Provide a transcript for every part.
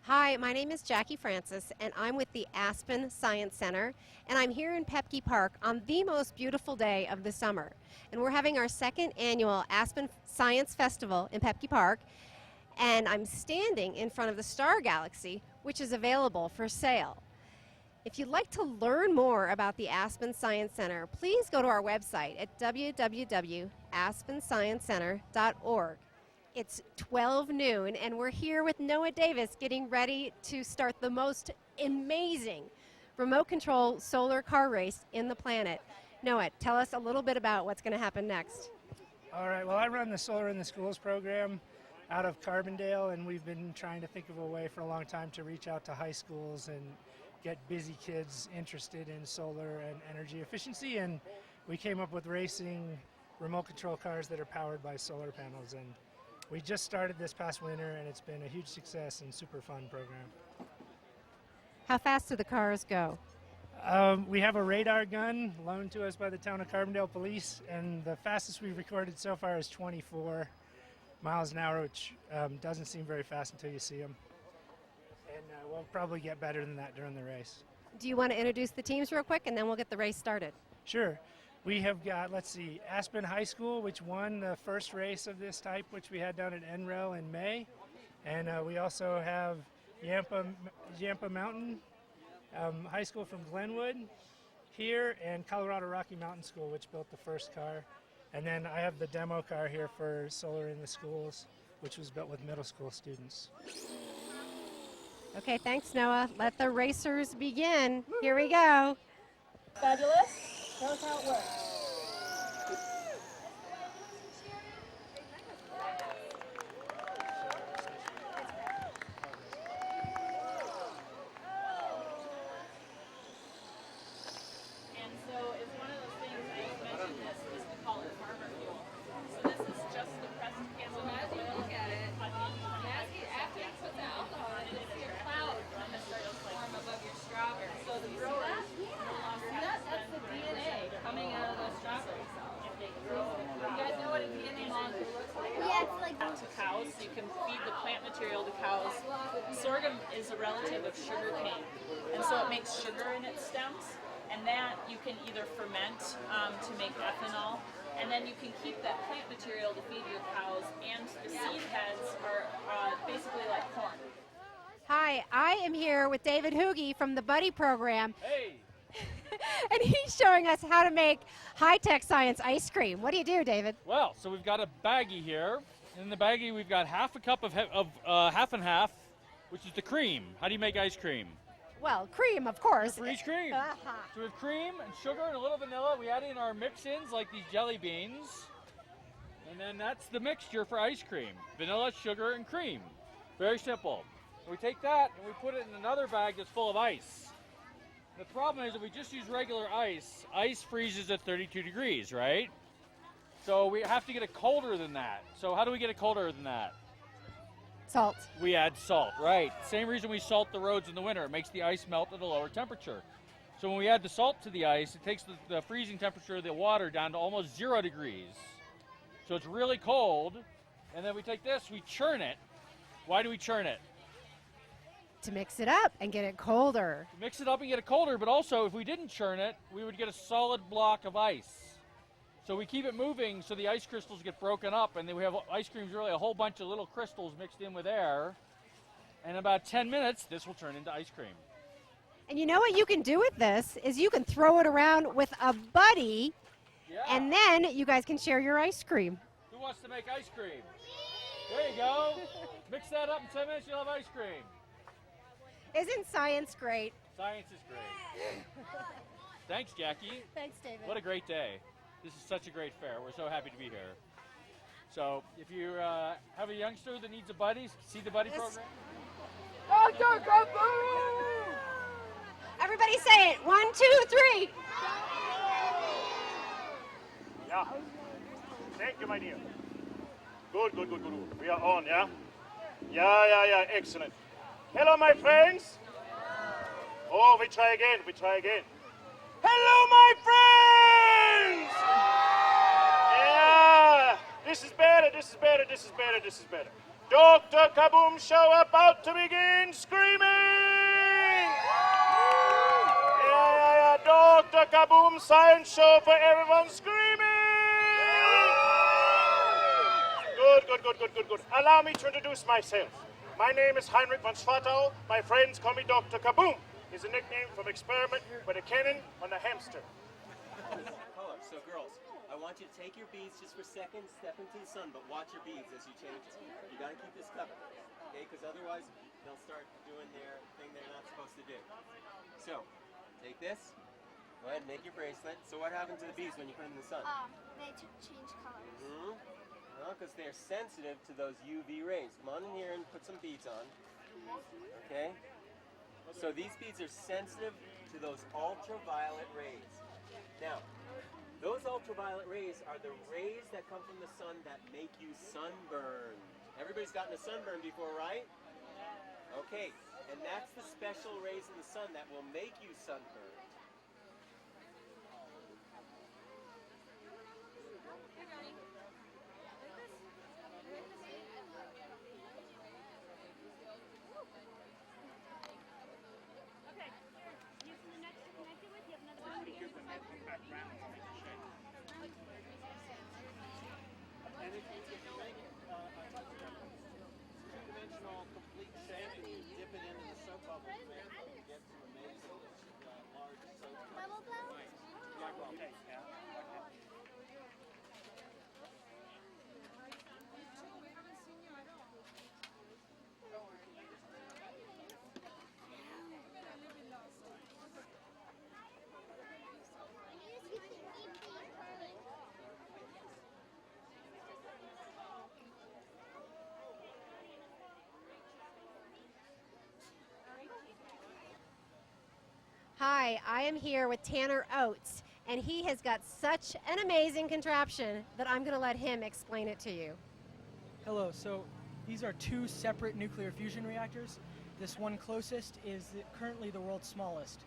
Hi, my name is Jackie Francis, and I'm with the Aspen Science Center, and I'm here in Pepke Park on the most beautiful day of the summer. And we're having our second annual Aspen Science Festival in Pepke Park, and I'm standing in front of the Star Galaxy, which is available for sale. If you'd like to learn more about the Aspen Science Center, please go to our website at www.aspensciencecenter.org. It's 12 noon, and we're here with Noah Davis getting ready to start the most amazing remote control solar car race in the planet. Noah, tell us a little bit about what's going to happen next. All right, well, I run the Solar in the Schools program out of Carbondale, and we've been trying to think of a way for a long time to reach out to high schools and get busy kids interested in solar and energy efficiency, and we came up with racing remote control cars that are powered by solar panels. And we just started this past winter, and it's been a huge success and super fun program. How fast do the cars go? We have a radar gun loaned to us by the town of Carbondale Police, and the fastest we've recorded so far is 24 miles an hour, which doesn't seem very fast until you see them. And we'll probably get better than that during the race. Do you want to introduce the teams real quick, and then we'll get the race started? Sure. We have got, Aspen High School, which won the first race of this type, which we had down at NREL in May. And we also have Yampa Mountain High School from Glenwood here, and Colorado Rocky Mountain School, which built the first car. And then I have the demo car here for Solar in the Schools, which was built with middle school students. Okay, thanks, Noah. Let the racers begin. Here we go. Fabulous. Tell us how it works. And so it's one of those things, I mentioned this, we call it farmer fuel. So this is just the pressed camel. So as you look at it, after you put the alcohol in, it's your cloud that starts to form above your strawberry. So the growers that's the DNA coming out of the strawberry cells. You guys know what a DNA molecule looks like? Yeah, it's like To cows, you can feed the plant material to cows. Sorghum is a relative of sugar cane, and so it makes sugar in its stems, and that you can either ferment to make ethanol, and then you can keep that plant material to feed your cows, and the seed heads are basically like corn. Hi, I am here with David Hoogie from the Buddy program. Hey! And he's showing us how to make high-tech science ice cream. What do you do, David? Well, so we've got a baggie here. In the baggie, we've got half a cup of half and half, which is the cream. How do you make ice cream? Well, cream, of course. Freeze cream. Uh-huh. So we have cream and sugar and a little vanilla. We add in our mix-ins like these jelly beans. And then that's the mixture for ice cream. Vanilla, sugar, and cream. Very simple. And we take that and we put it in another bag that's full of ice. The problem is if we just use regular ice, ice freezes at 32 degrees, right? So we have to get it colder than that. So how do we get it colder than that? Salt. We add salt, right. Same reason we salt the roads in the winter. It makes the ice melt at a lower temperature. So when we add the salt to the ice, it takes the freezing temperature of the water down to almost 0 degrees. So it's really cold. And then we take this, we churn it. Why do we churn it? To mix it up and get it colder. Mix it up and get it colder, but also if we didn't churn it, we would get a solid block of ice. So we keep it moving so the ice crystals get broken up, and then we have ice cream's really a whole bunch of little crystals mixed in with air. And in about 10 minutes, this will turn into ice cream. And you know what you can do with this is you can throw it around with a buddy, and then you guys can share your ice cream. Who wants to make ice cream? There you go. Mix that up in 10 minutes, you'll have ice cream. Isn't science great? Science is great. Thanks, Jackie. Thanks, David. What a great day. This is such a great fair. We're so happy to be here. So if you have a youngster that needs a buddy, see the buddy program. Everybody say it. 1, 2, 3. Yeah. Thank you, my dear. Good. We are on, yeah? Yeah. Excellent. Hello, my friends. Oh, we try again. Hello, my friends. Yeah. This is better. Dr. Kaboom show about to begin. Screaming! Yeah. Dr. Kaboom science show for everyone screaming! Good. Allow me to introduce myself. My name is Heinrich von Schwartau. My friends call me Dr. Kaboom. It's a nickname from experiment with a cannon on a hamster. Color. So girls, I want you to take your beads just for seconds, step into the sun, but watch your beads as you change it. You gotta keep this covered, okay? Because otherwise they'll start doing their thing they're not supposed to do. So, take this, go ahead and make your bracelet. So what happens to the beads when you put them in the sun? They change colors. Well, because they're sensitive to those UV rays. Come on in here and put some beads on, okay? So these beads are sensitive to those ultraviolet rays. Now, those ultraviolet rays are the rays that come from the sun that make you sunburned. Everybody's gotten a sunburn before, right? Okay, and that's the special rays in the sun that will make you sunburned. And if you make two-dimensional complete shape and you dip it into the soap bubbles, you get some amazing large soap bubbles. Hi, I am here with Tanner Oates, and he has got such an amazing contraption that I'm going to let him explain it to you. Hello, so these are two separate nuclear fusion reactors. This one closest is currently the world's smallest,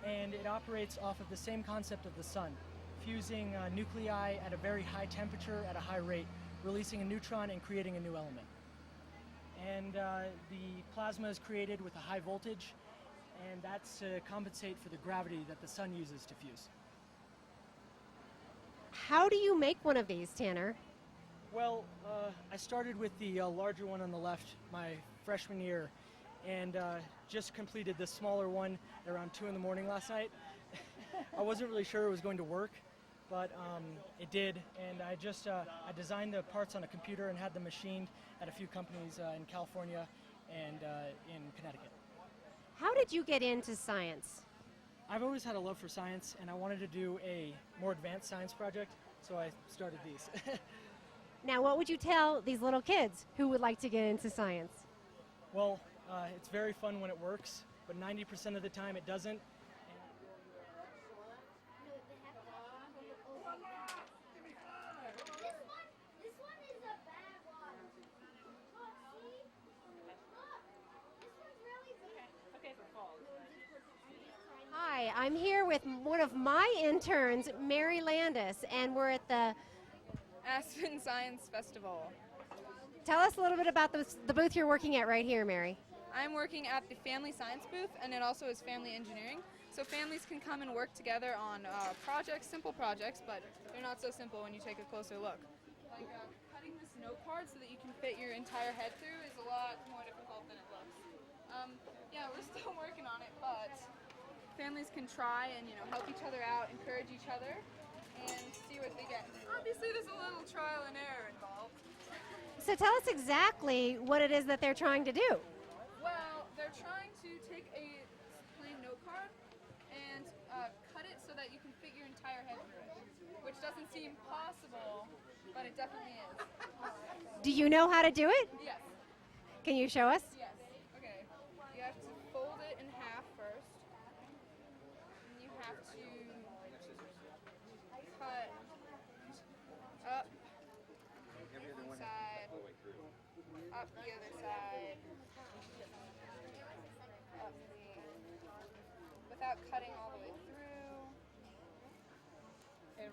and it operates off of the same concept of the sun, fusing nuclei at a very high temperature at a high rate, releasing a neutron and creating a new element. And the plasma is created with a high voltage, and that's to compensate for the gravity that the sun uses to fuse. How do you make one of these, Tanner? Well, I started with the larger one on the left my freshman year, and just completed the smaller one at around 2 in the morning last night. I wasn't really sure it was going to work, but it did, and I designed the parts on a computer and had them machined at a few companies in California and in Connecticut. How did you get into science? I've always had a love for science, and I wanted to do a more advanced science project, so I started these. Now, what would you tell these little kids who would like to get into science? Well, it's very fun when it works, but 90% of the time it doesn't. This one is a bad one. Look, see? Look. This one's really big. Okay, for fall. Hi, I'm here with one of my interns, Mary Landis, and we're at the... Aspen Science Festival. Tell us a little bit about the booth you're working at right here, Mary. I'm working at the Family Science booth, and it also is Family Engineering. So families can come and work together on projects, simple projects, but they're not so simple when you take a closer look. Like cutting this note card so that you can fit your entire head through is a lot more difficult than it looks. Yeah, we're still working on it, but families can try and help each other out, encourage each other, and see what they get. Obviously, there's a little trial and error involved. So tell us exactly what it is that they're trying to do. Well, they're trying to take a plain note card and cut it so that you can fit your entire head through it, which doesn't seem possible, but it definitely is. Do you know how to do it? Yes. Can you show us? Yes. Okay. You have to fold it in half first. And you have to cut up one side, up the other side, up without cutting all the way through. And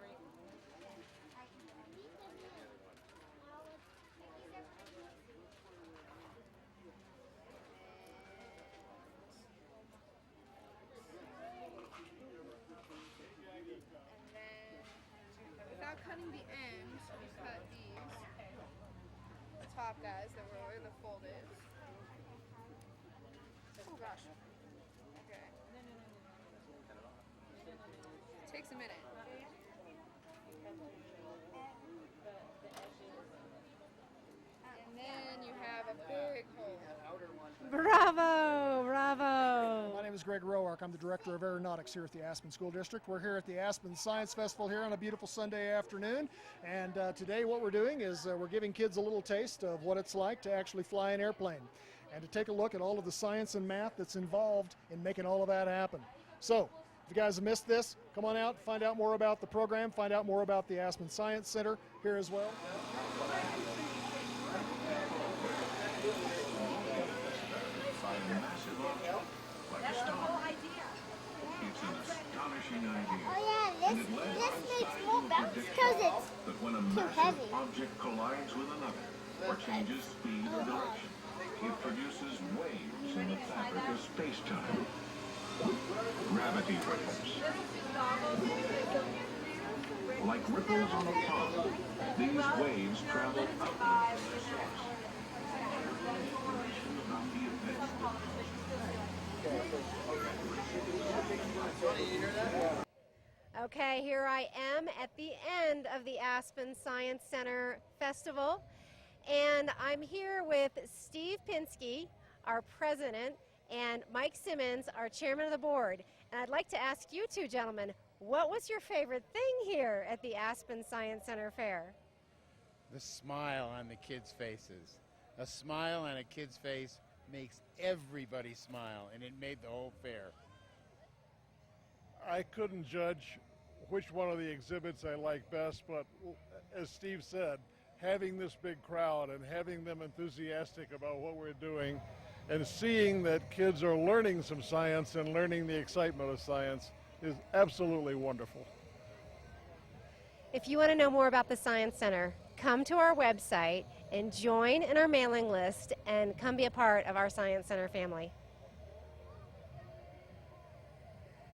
Okay. Takes a minute. And then you have a big hole. Bravo, bravo. My name is Greg Roark. I'm the Director of Aeronautics here at the Aspen School District. We're here at the Aspen Science Festival here on a beautiful Sunday afternoon. And today what we're doing is we're giving kids a little taste of what it's like to actually fly an airplane and to take a look at all of the science and math that's involved in making all of that happen. So, if you guys have missed this, come on out, find out more about the program, find out more about the Aspen Science Center here as well. That's the whole idea. It's an astonishing idea. Oh yeah, this makes more bounce because it's But when a too massive heavy. object collides with another, or changes speed or direction, it produces waves in the fabric of space-time. Gravity waves. Like ripples on a pond, these waves travel upward from their source. Information about the events Okay, here I am at the end of the Aspen Science Center Festival, and I'm here with Steve Pinsky, our president, and Mike Simmons, our chairman of the board. And I'd like to ask you two gentlemen, what was your favorite thing here at the Aspen Science Center Fair? The smile on the kids' faces. A smile on a kid's face makes everybody smile, and it made the whole fair. I couldn't judge which one of the exhibits I like best, but as Steve said, having this big crowd and having them enthusiastic about what we're doing and seeing that kids are learning some science and learning the excitement of science is absolutely wonderful. If you want to know more about the Science Center, come to our website and join in our mailing list and come be a part of our Science Center family.